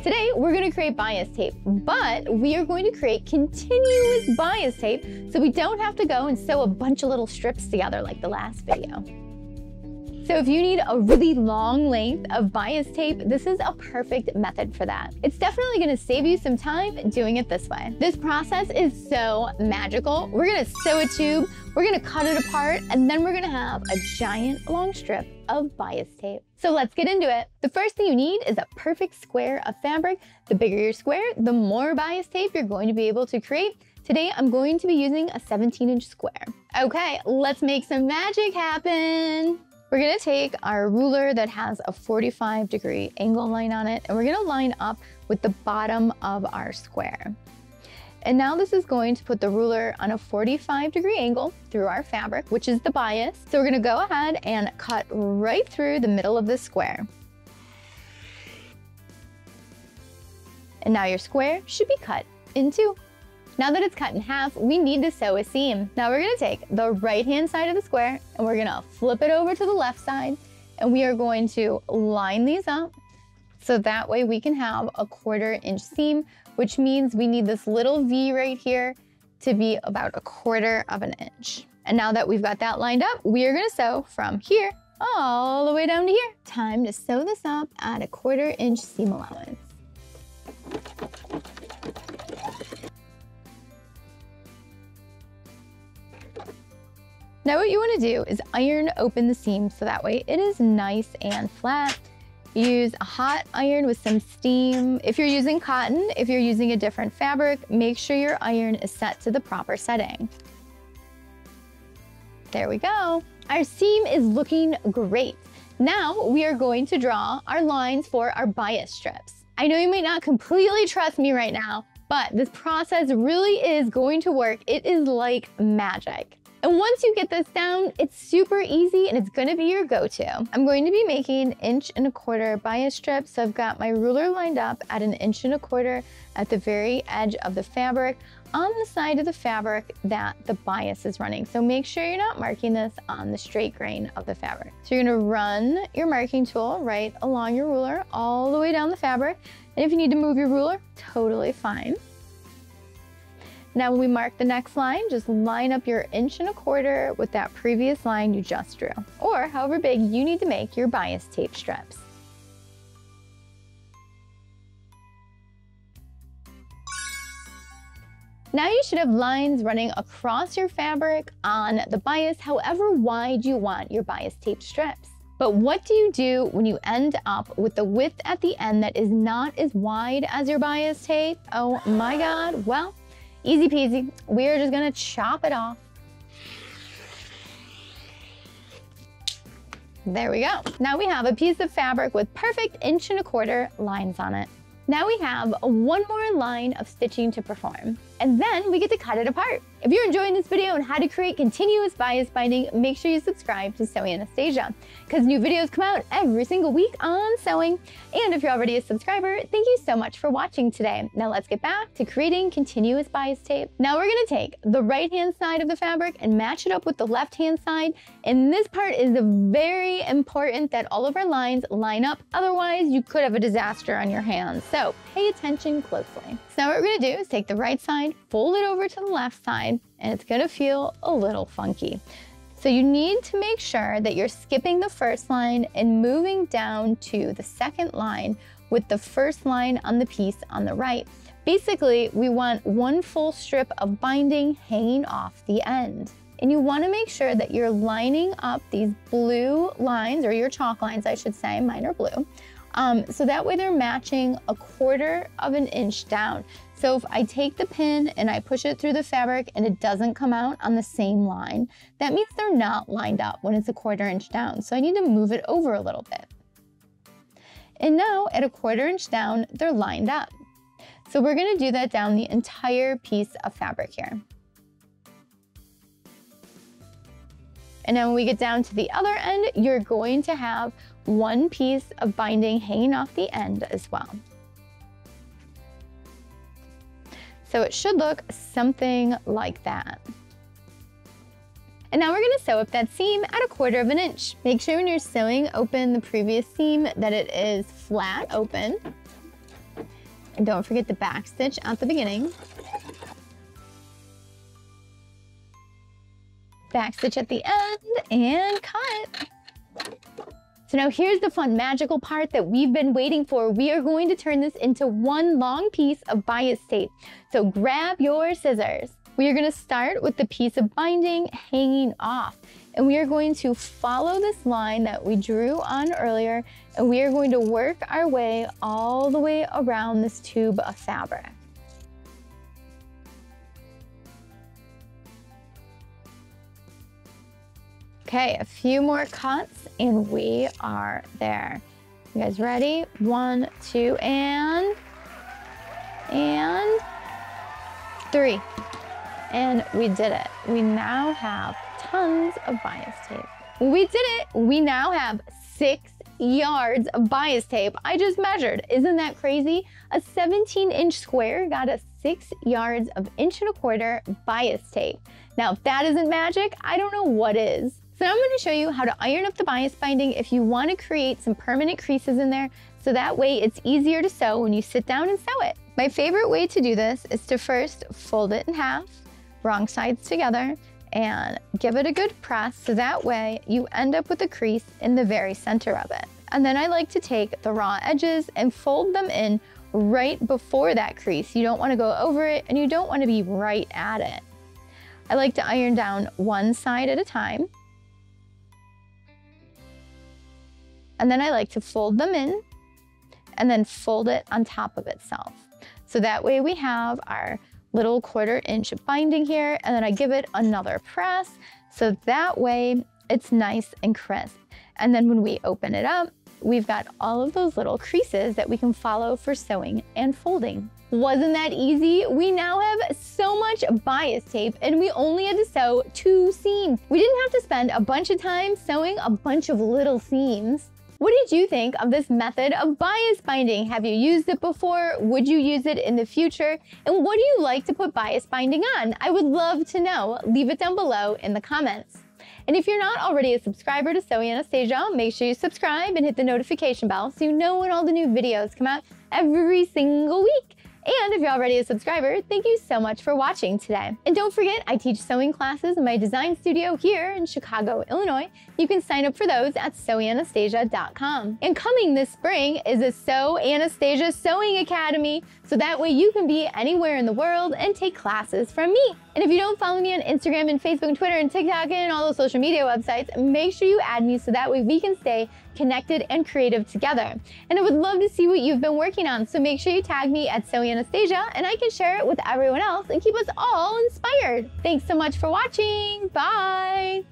Today, we're gonna create bias tape, but we are going to create continuous bias tape so we don't have to go and sew a bunch of little strips together like the last video. So if you need a really long length of bias tape, this is a perfect method for that. It's definitely gonna save you some time doing it this way. This process is so magical. We're gonna sew a tube, we're gonna cut it apart, and then we're gonna have a giant long strip of bias tape. So let's get into it. The first thing you need is a perfect square of fabric. The bigger your square, the more bias tape you're going to be able to create. Today, I'm going to be using a 17-inch square. Okay, let's make some magic happen. We're gonna take our ruler that has a 45-degree angle line on it, and we're gonna line up with the bottom of our square. And now this is going to put the ruler on a 45-degree angle through our fabric, which is the bias. So we're gonna go ahead and cut right through the middle of this square. And now your square should be cut in two. Now that it's cut in half, we need to sew a seam. Now we're gonna take the right-hand side of the square and we're gonna flip it over to the left side, and we are going to line these up so that way we can have a 1/4-inch seam, which means we need this little V right here to be about 1/4 of an inch. And now that we've got that lined up, we are gonna sew from here all the way down to here. Time to sew this up at a 1/4-inch seam allowance. Now what you want to do is iron open the seam so that way it is nice and flat. Use a hot iron with some steam. If you're using cotton, if you're using a different fabric, make sure your iron is set to the proper setting. There we go. Our seam is looking great. Now we are going to draw our lines for our bias strips. I know you might not completely trust me right now, but this process really is going to work. It is like magic. And once you get this down, it's super easy and it's gonna be your go-to. I'm going to be making 1.25 inch bias strips. So I've got my ruler lined up at 1.25 inch at the very edge of the fabric on the side of the fabric that the bias is running. So make sure you're not marking this on the straight grain of the fabric. So you're gonna run your marking tool right along your ruler all the way down the fabric. And if you need to move your ruler, totally fine. Now when we mark the next line, just line up your 1.25 inch with that previous line you just drew, or however big you need to make your bias tape strips. Now you should have lines running across your fabric on the bias, however wide you want your bias tape strips. But what do you do when you end up with the width at the end that is not as wide as your bias tape? Oh my God, well, easy peasy, we are just gonna chop it off. There we go. Now we have a piece of fabric with perfect 1.25 inch lines on it. Now we have one more line of stitching to perform, and then we get to cut it apart. If you're enjoying this video on how to create continuous bias binding, make sure you subscribe to Sewing Anastasia, because new videos come out every single week on sewing. And if you're already a subscriber, thank you so much for watching today. Now let's get back to creating continuous bias tape. Now we're gonna take the right-hand side of the fabric and match it up with the left-hand side. And this part is very important that all of our lines line up. Otherwise, you could have a disaster on your hands. So pay attention closely. So now what we're gonna do is take the right side, fold it over to the left side, and it's gonna feel a little funky. So you need to make sure that you're skipping the first line and moving down to the second line with the first line on the piece on the right. Basically, we want one full strip of binding hanging off the end. And you wanna make sure that you're lining up these blue lines, or your chalk lines, I should say, mine are blue, so that way they're matching 1/4 of an inch down. So if I take the pin and I push it through the fabric and it doesn't come out on the same line, that means they're not lined up when it's 1/4 inch down. So I need to move it over a little bit. And now at 1/4 inch down, they're lined up. So we're gonna do that down the entire piece of fabric here. And then when we get down to the other end, you're going to have one piece of binding hanging off the end as well. So it should look something like that. And now we're gonna sew up that seam at 1/4 of an inch. Make sure when you're sewing open the previous seam that it is flat open. And don't forget the back stitch at the beginning. Back stitch at the end and cut. So now here's the fun magical part that we've been waiting for. We are going to turn this into one long piece of bias tape. So grab your scissors. We are going to start with the piece of binding hanging off. And we are going to follow this line that we drew on earlier, and we are going to work our way all the way around this tube of fabric. Okay, a few more cuts and we are there. You guys ready? 1, 2, and 3. And we did it. We now have tons of bias tape. We did it. We now have 6 yards of bias tape. I just measured. Isn't that crazy? A 17-inch square got us 6 yards of 1¼ inch bias tape. Now, if that isn't magic, I don't know what is. So now I'm going to show you how to iron up the bias binding if you want to create some permanent creases in there, so that way it's easier to sew when you sit down and sew it. My favorite way to do this is to first fold it in half, wrong sides together, and give it a good press so that way you end up with a crease in the very center of it. And then I like to take the raw edges and fold them in right before that crease. You don't want to go over it and you don't want to be right at it. I like to iron down one side at a time. And then I like to fold them in and then fold it on top of itself. So that way we have our little 1/4 inch binding here, and then I give it another press so that way it's nice and crisp. And then when we open it up, we've got all of those little creases that we can follow for sewing and folding. Wasn't that easy? We now have so much bias tape and we only had to sew 2 seams. We didn't have to spend a bunch of time sewing a bunch of little seams. What did you think of this method of bias binding? Have you used it before? Would you use it in the future? And what do you like to put bias binding on? I would love to know. Leave it down below in the comments. And if you're not already a subscriber to Sew Anastasia, make sure you subscribe and hit the notification bell so you know when all the new videos come out every single week. And if you're already a subscriber, thank you so much for watching today. And don't forget, I teach sewing classes in my design studio here in Chicago, Illinois. You can sign up for those at sewanastasia.com. And coming this spring is a Sew Anastasia Sewing Academy, so that way you can be anywhere in the world and take classes from me. And if you don't follow me on Instagram and Facebook and Twitter and TikTok and all those social media websites, make sure you add me so that way we can stay connected and creative together. And I would love to see what you've been working on, so make sure you tag me at Sew Anastasia and I can share it with everyone else and keep us all inspired. Thanks so much for watching. Bye.